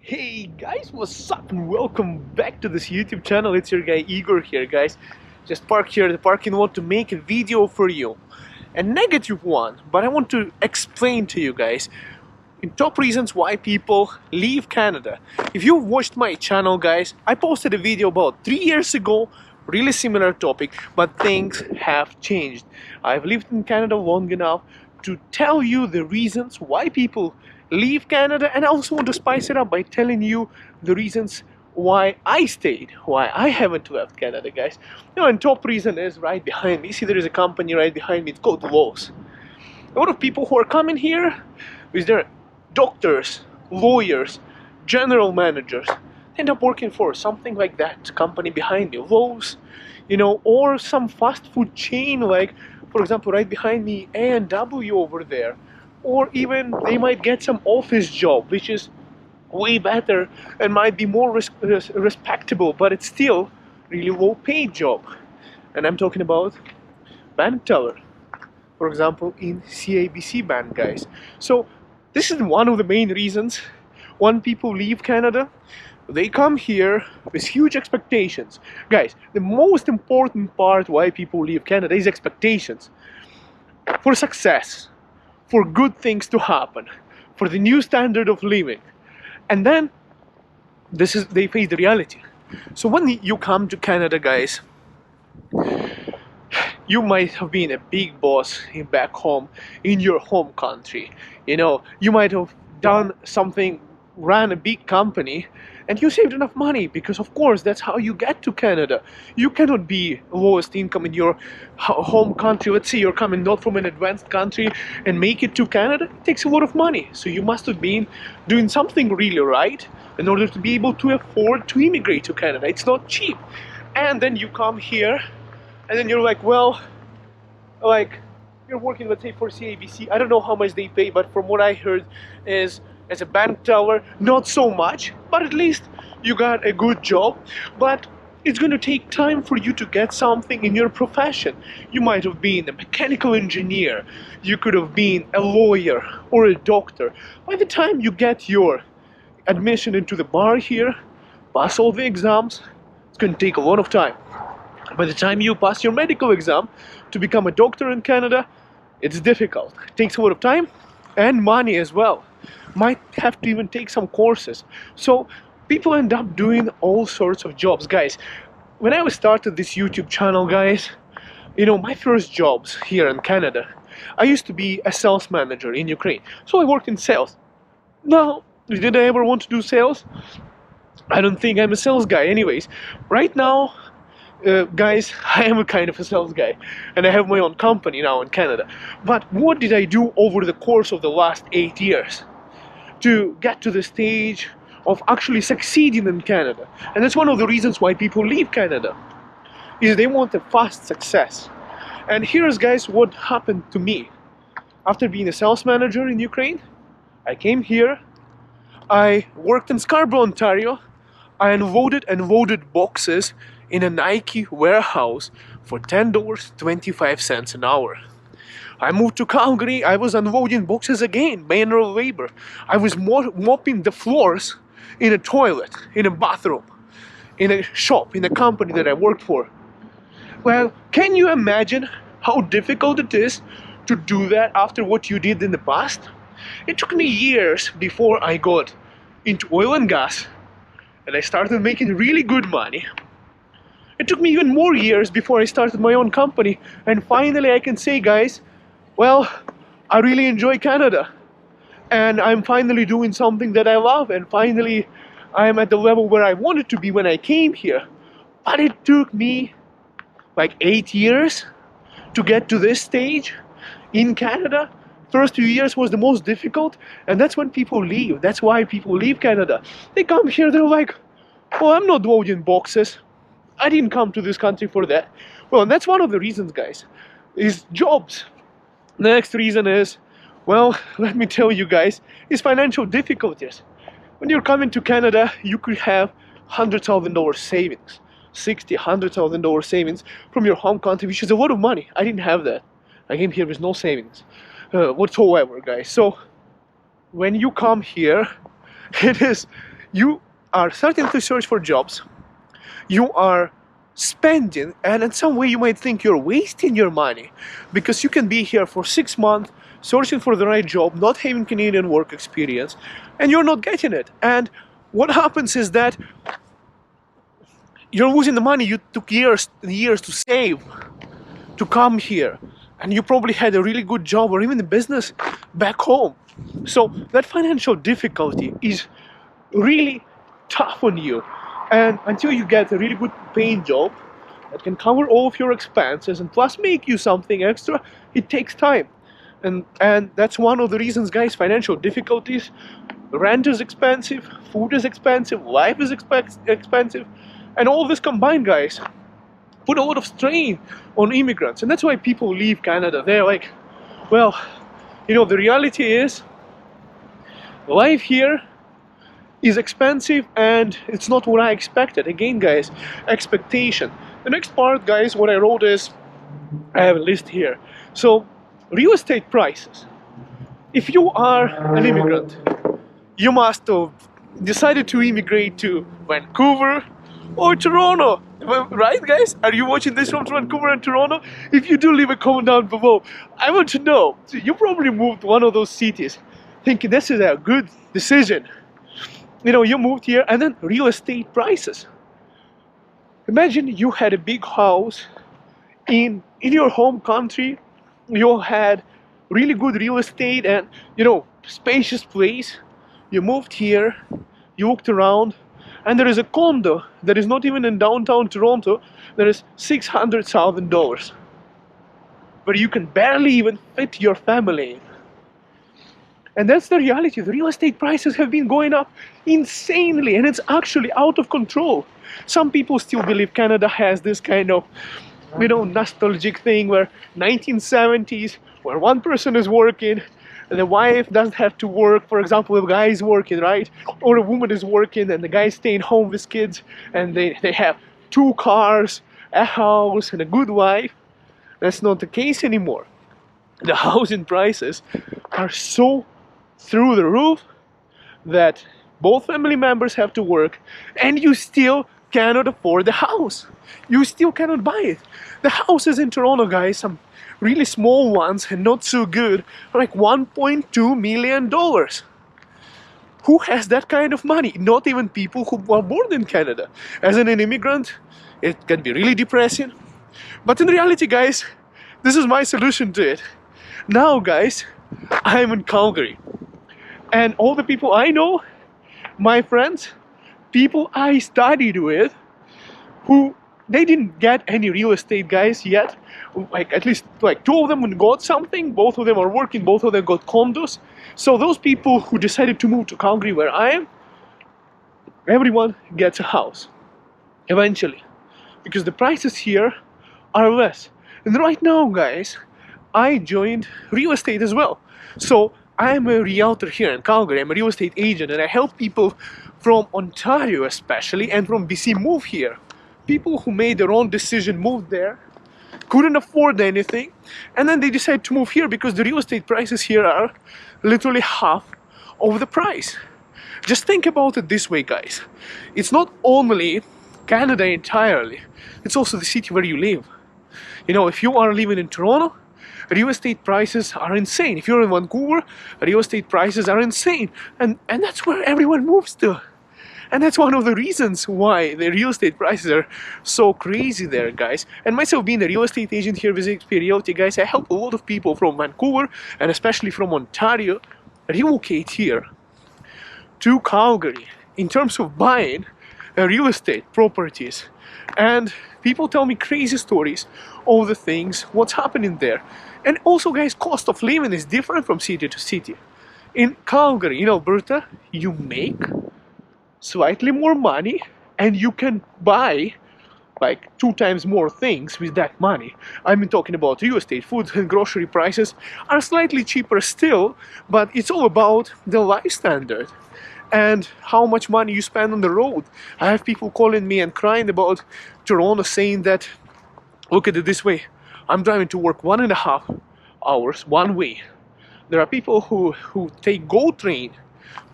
Hey guys, what's up and welcome back to this YouTube channel. It's your guy Igor here, guys. Just parked here at the parking lot to make a video for you. A negative one, but I want to explain to you guys in top reasons why people leave Canada. If you've watched my channel, guys, I posted a video about 3 years ago, really similar topic, but things have changed. I've lived in Canada long enough to tell you the reasons why people leave Canada, and I also want to spice it up by telling you the reasons why I stayed, why I haven't left Canada, guys. And top reason is right behind me. See, there is a company right behind me. It's called Meadows. A lot of people who are coming here with their doctors, lawyers, general managers, end up working for something like that company behind me, Lowe's, or some fast food chain like, for example, right behind me, A&W over there. Or even they might get some office job, which is way better and might be more respectable, but it's still really low paid job. And I'm talking about bank teller, for example, in CIBC Bank, guys. So this is one of the main reasons when people leave Canada. They come here with huge expectations. Guys, the most important part why people leave Canada is expectations. For success, for good things to happen, for the new standard of living. And then they face the reality. So when you come to Canada, guys, you might have been a big boss back home in your home country. You might have done something, ran a big company, and you saved enough money, because of course that's how you get to Canada. You cannot be lowest income in your home country. Let's say you're coming not from an advanced country and make it to Canada. It takes a lot of money, so you must have been doing something really right in order to be able to afford to immigrate to Canada. It's not cheap. And then you come here and then you're like, well, you're working, let's say, for CIBC. I don't know how much they pay, but from what I heard is, as a bank teller, not so much, but at least you got a good job. But it's going to take time for you to get something in your profession. You might have been a mechanical engineer, you could have been a lawyer or a doctor. By the time you get your admission into the bar here, pass all the exams, it's going to take a lot of time. By the time you pass your medical exam to become a doctor in Canada, it's difficult. It takes a lot of time and money as well. Might have to even take some courses. So people end up doing all sorts of jobs. Guys, when I started this YouTube channel, guys, my first jobs here in Canada, I used to be a sales manager in Ukraine. So I worked in sales. Now, did I ever want to do sales? I don't think I'm a sales guy anyways. Right now, guys, I am a kind of a sales guy, and I have my own company now in Canada. But what did I do over the course of the last 8 years to get to the stage of actually succeeding in Canada? And that's one of the reasons why people leave Canada, is they want a fast success. And here's, guys, what happened to me. After being a sales manager in Ukraine, I came here, I worked in Scarborough, Ontario. I unloaded and loaded boxes in a Nike warehouse for $10.25 an hour. I moved to Calgary. I was unloading boxes again, manual labor. I was mopping the floors in a toilet, in a bathroom, in a shop, in a company that I worked for. Well, can you imagine how difficult it is to do that after what you did in the past? It took me years before I got into oil and gas, and I started making really good money. It took me even more years before I started my own company, and finally I can say, guys, well, I really enjoy Canada, and I'm finally doing something that I love, and finally I'm at the level where I wanted to be when I came here. But it took me like 8 years to get to this stage in Canada. First few years was the most difficult, and that's when people leave. That's why people leave Canada. They come here, they're like, well, I'm not loading boxes. I didn't come to this country for that. Well, and that's one of the reasons, guys, is jobs. The next reason is, well, let me tell you guys, is financial difficulties. When you're coming to Canada, you could have $100,000 savings, $100,000 savings from your home country, which is a lot of money. I didn't have that. I came here with no savings whatsoever, guys. So when you come here, it is, you are starting to search for jobs, you are spending, and in some way you might think you're wasting your money because you can be here for 6 months searching for the right job, not having Canadian work experience, and you're not getting it. And what happens is that you're losing the money you took years and years to save to come here, and you probably had a really good job or even a business back home. So that financial difficulty is really tough on you, and until you get a really good paying job that can cover all of your expenses and plus make you something extra, it takes time. And that's one of the reasons, guys, financial difficulties. Rent is expensive, food is expensive, life is expensive, and all this combined, guys, put a lot of strain on immigrants. And that's why people leave Canada. They're like, well, the reality is life here is expensive and it's not what I expected. Again, guys, expectation. The next part, guys, what I wrote is, I have a list here. So, real estate prices. If you are an immigrant, you must have decided to immigrate to Vancouver or Toronto. Right, guys? Are you watching this from Vancouver and Toronto? If you do, leave a comment down below. I want to know. So you probably moved to one of those cities thinking this is a good decision. You moved here, and then real estate prices. Imagine you had a big house in your home country. You had really good real estate and, spacious place. You moved here, you looked around, and there is a condo that is not even in downtown Toronto that is $600,000, where you can barely even fit your family in. And that's the reality. The real estate prices have been going up insanely, and it's actually out of control. Some people still believe Canada has this kind of, nostalgic thing where 1970s, where one person is working, and the wife doesn't have to work. For example, if a guy is working, right? Or a woman is working and the guy is staying home with kids, and they have 2 cars, a house, and a good wife. That's not the case anymore. The housing prices are so through the roof that both family members have to work, and you still cannot afford the house. You still cannot buy it. The houses in Toronto, guys, some really small ones and not so good, are like $1.2 million. Who has that kind of money? Not even people who are born in Canada. As an immigrant, it can be really depressing. But in reality, guys, this is my solution to it. Now, guys, I'm in Calgary. And all the people I know, my friends, people I studied with, who they didn't get any real estate, guys, yet. At least 2 of them got something, both of them are working, both of them got condos. So those people who decided to move to Calgary, where I am, everyone gets a house eventually, because the prices here are less. And right now, guys, I joined real estate as well. So I'm a realtor here in Calgary. I'm a real estate agent, and I help people from Ontario especially and from BC move here. People who made their own decision, moved there, couldn't afford anything, and then they decide to move here because the real estate prices here are literally half of the price. Just think about it this way, guys. It's not only Canada entirely, it's also the city where you live. If you are living in Toronto, real estate prices are insane. If you're in Vancouver, real estate prices are insane. And that's where everyone moves to. And that's one of the reasons why the real estate prices are so crazy there, guys. And myself being a real estate agent here with Experiality, guys, I help a lot of people from Vancouver and especially from Ontario relocate here to Calgary in terms of buying real estate properties. And people tell me crazy stories of the things, what's happening there. And also, guys, cost of living is different from city to city. In Calgary, in Alberta, you make slightly more money and you can buy 2 times more things with that money. I'm talking about real estate, food and grocery prices are slightly cheaper still, but it's all about the life standard and how much money you spend on the road. I have people calling me and crying about Toronto, saying that, look at it this way, I'm driving to work 1.5 hours one way. There are people who take GO train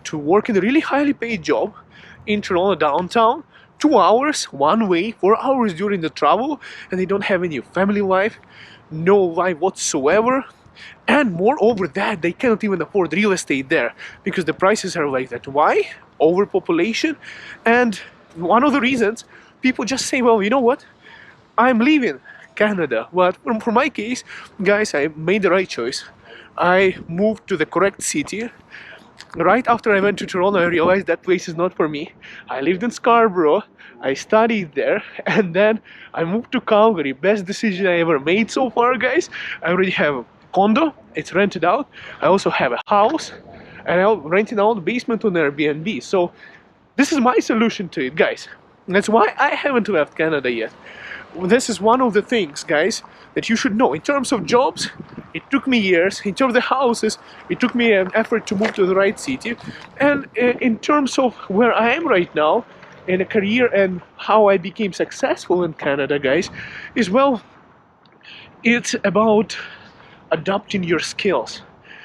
to work in a really highly paid job in Toronto downtown, 2 hours one way, 4 hours during the travel, and they don't have any family life, no life whatsoever. And moreover that, they cannot even afford real estate there because the prices are like that. Why? Overpopulation. And one of the reasons, people just say, well, you know what, I'm leaving Canada. But for my case, guys, I made the right choice. I moved to the correct city. Right after I went to Toronto, I realized that place is not for me. I lived in Scarborough, I studied there, and then I moved to Calgary. Best decision I ever made so far, guys. I already have a condo, it's rented out. I also have a house, and I'm renting out the basement on Airbnb. So this is my solution to it, guys. That's why I haven't left Canada yet. This is one of the things, guys, that you should know. In terms of jobs, it took me years. In terms of the houses, it took me an effort to move to the right city. And in terms of where I am right now in a career and how I became successful in Canada, guys, is, well, it's about adapting your skills.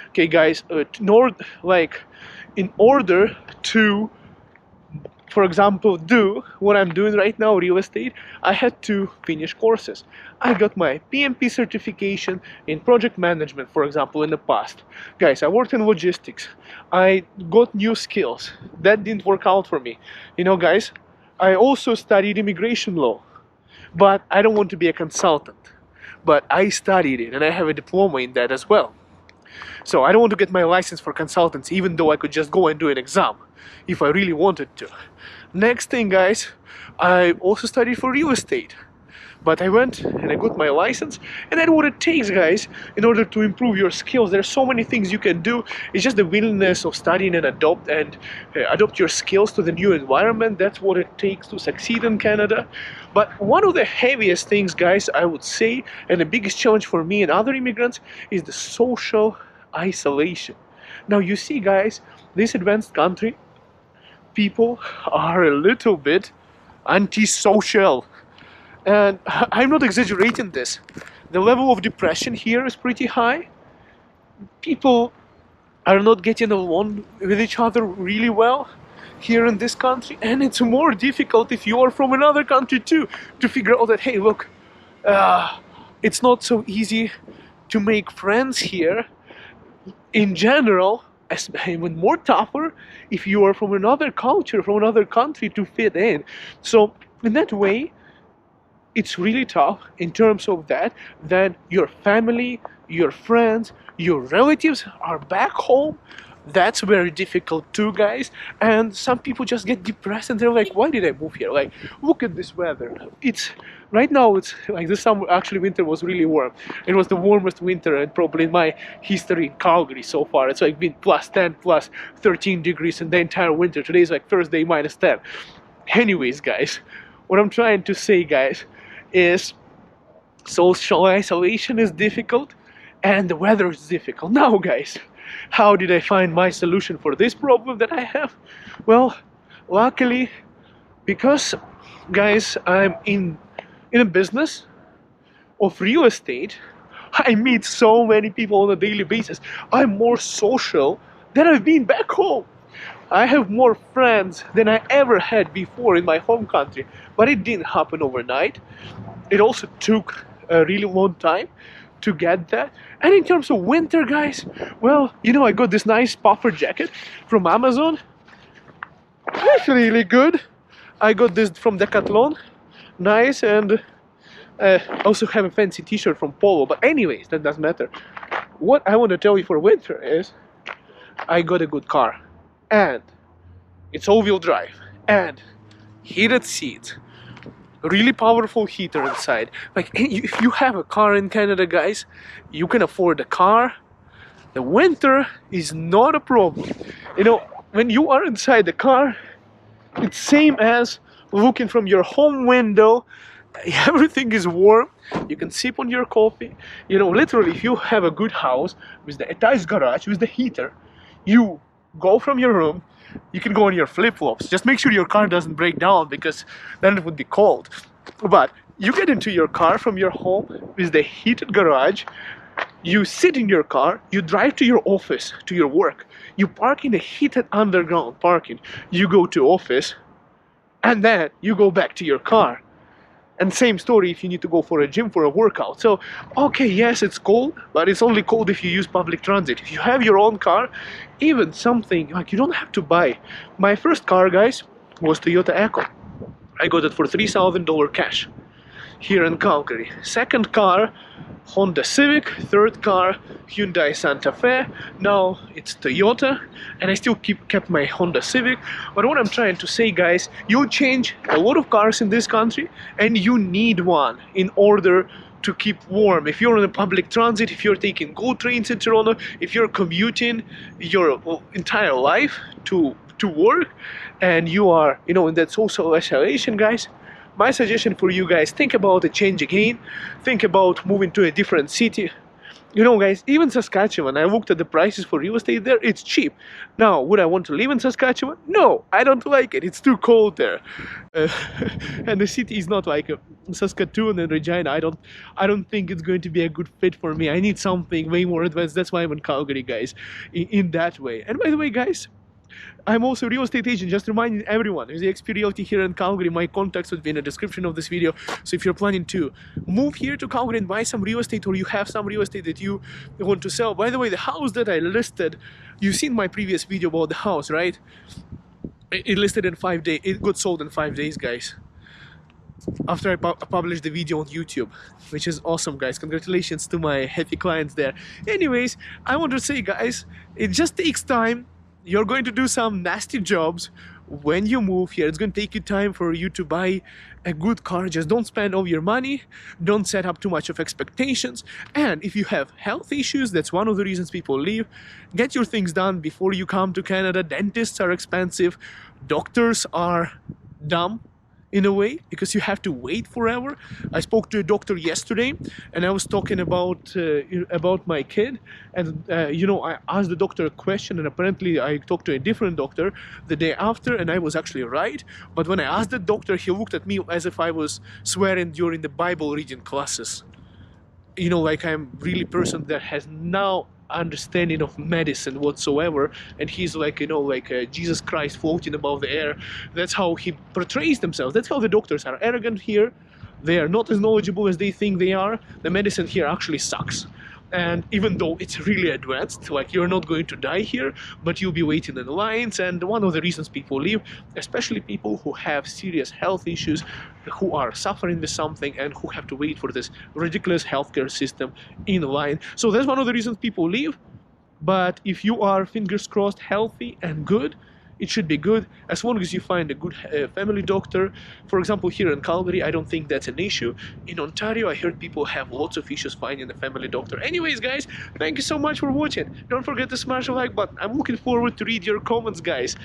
Okay, guys, in order to, for example, do what I'm doing right now, real estate, I had to finish courses. I got my PMP certification in project management, for example, in the past. Guys, I worked in logistics. I got new skills. That didn't work out for me. You know, guys, I also studied immigration law, but I don't want to be a consultant. But I studied it, and I have a diploma in that as well. So I don't want to get my license for consultancy, even though I could just go and do an exam if I really wanted to. Next thing, guys, I also studied for real estate. But I went and I got my license, and that's what it takes, guys, in order to improve your skills. There's so many things you can do. It's just the willingness of studying and adopt your skills to the new environment. That's what it takes to succeed in Canada. But one of the heaviest things, guys, I would say, and the biggest challenge for me and other immigrants, is the social isolation. Now, you see, guys, this advanced country, people are a little bit antisocial. And I'm not exaggerating this. The level of depression here is pretty high. People are not getting along with each other really well here in this country. And it's more difficult if you are from another country too, to figure out that, hey, look, it's not so easy to make friends here. In general, even more tougher if you are from another culture, from another country, to fit in. So in that way, it's really tough in terms of that. Then your family, your friends, your relatives are back home. That's very difficult too, guys. And some people just get depressed and they're like, why did I move here? Like, look at this weather. Right now it's like this summer, actually winter was really warm. It was the warmest winter and probably in my history in Calgary so far. It's like been plus 10, plus 13 degrees in the entire winter. Today's like Thursday, minus 10. Anyways, guys, what I'm trying to say, guys, is social isolation is difficult and the weather is difficult. Now, guys, how did I find my solution for this problem that I have? Well, luckily, because, guys, I'm in a business of real estate, I meet so many people on a daily basis. I'm more social than I've been back home. I have more friends than I ever had before in my home country, but it didn't happen overnight. It also took a really long time to get that. And in terms of winter, guys, well, you know, I got this nice puffer jacket from Amazon. Actually really good. I got this from Decathlon. Nice. And also have a fancy t-shirt from Polo. But anyways, that doesn't matter. What I want to tell you for winter is I got a good car. And it's all-wheel drive. And heated seats. Really powerful heater inside. Like, if you have a car in Canada, guys, you can afford a car. The winter is not a problem. You know, when you are inside the car, it's same as looking from your home window. Everything is warm. You can sip on your coffee. You know, literally, if you have a good house with the attached garage with the heater, you go from your room. You can go on your flip-flops. Just make sure your car doesn't break down, because then it would be cold. But you get into your car from your home with the heated garage, You sit in your car, you drive to your office, to your work, you park in a heated underground parking, you go to office, and then you go back to your car. And same story if you need to go for a gym for a workout. So, okay, yes, it's cold, but it's only cold if you use public transit. If you have your own car, even something like you don't have to buy. My first car, guys, was Toyota Echo. I got it for $3,000 cash here in Calgary. Second car, Honda Civic. Third car, Hyundai Santa Fe. Now it's Toyota, and I still kept my Honda Civic. But what I'm trying to say, guys, you change a lot of cars in this country, and you need one in order to keep warm. If you're on a public transit, if you're taking GO trains in Toronto, if you're commuting your entire life to work, and you are, in that social isolation, guys, my suggestion for you guys, think about a change again. Think about moving to a different city. Guys, even Saskatchewan, I looked at the prices for real estate there, it's cheap. Now, would I want to live in Saskatchewan? No, I don't like it. It's too cold there. And the city is not like Saskatoon and Regina. I don't think it's going to be a good fit for me. I need something way more advanced. That's why I'm in Calgary, guys, in that way. And by the way, guys, I'm also a real estate agent, just reminding everyone, there's the XP Realty here in Calgary. My contacts would be in the description of this video. So if you're planning to move here to Calgary and buy some real estate, or you have some real estate that you want to sell. By the way, the house that I listed, you've seen my previous video about the house, right? It listed in 5 days. It got sold in 5 days, guys. After I published the video on YouTube, which is awesome, guys. Congratulations to my happy clients there. Anyways, I want to say, guys, it just takes time. You're going to do some nasty jobs when you move here. It's going to take you time for you to buy a good car. Just don't spend all your money. Don't set up too much of expectations. And if you have health issues, that's one of the reasons people leave. Get your things done before you come to Canada. Dentists are expensive. Doctors are dumb in a way, because you have to wait forever. I spoke to a doctor yesterday, and I was talking about my kid, and I asked the doctor a question, and apparently I talked to a different doctor the day after, and I was actually right. But when I asked the doctor, he looked at me as if I was swearing during the Bible reading classes. Like I'm really a person that has no understanding of medicine whatsoever, and he's like, Jesus Christ floating above the air. That's how he portrays themselves. That's how the doctors are arrogant here. They are not as knowledgeable as they think they are. The medicine here actually sucks. And even though it's really advanced, like you're not going to die here, but you'll be waiting in the lines. And one of the reasons people leave, especially people who have serious health issues, who are suffering with something and who have to wait for this ridiculous healthcare system in line. So that's one of the reasons people leave. But if you are, fingers crossed, healthy and good, it should be good as long as you find a good family doctor. For example, here in Calgary, I don't think that's an issue. In Ontario, I heard people have lots of issues finding a family doctor. Anyways, guys, thank you so much for watching. Don't forget to smash the like button. I'm looking forward to read your comments, guys.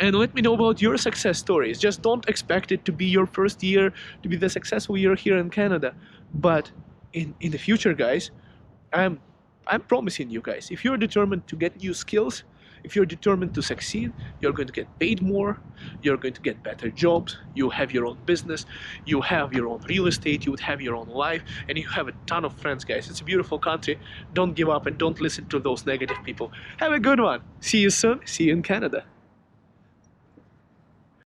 And let me know about your success stories. Just don't expect it to be your first year, to be the successful year here in Canada. But in the future, guys, I'm promising you guys, if you're determined to get new skills, if you're determined to succeed, you're going to get paid more, you're going to get better jobs, you have your own business, you have your own real estate, you would have your own life, and you have a ton of friends, guys. It's a beautiful country. Don't give up and don't listen to those negative people. Have a good one. See you soon. See you in Canada.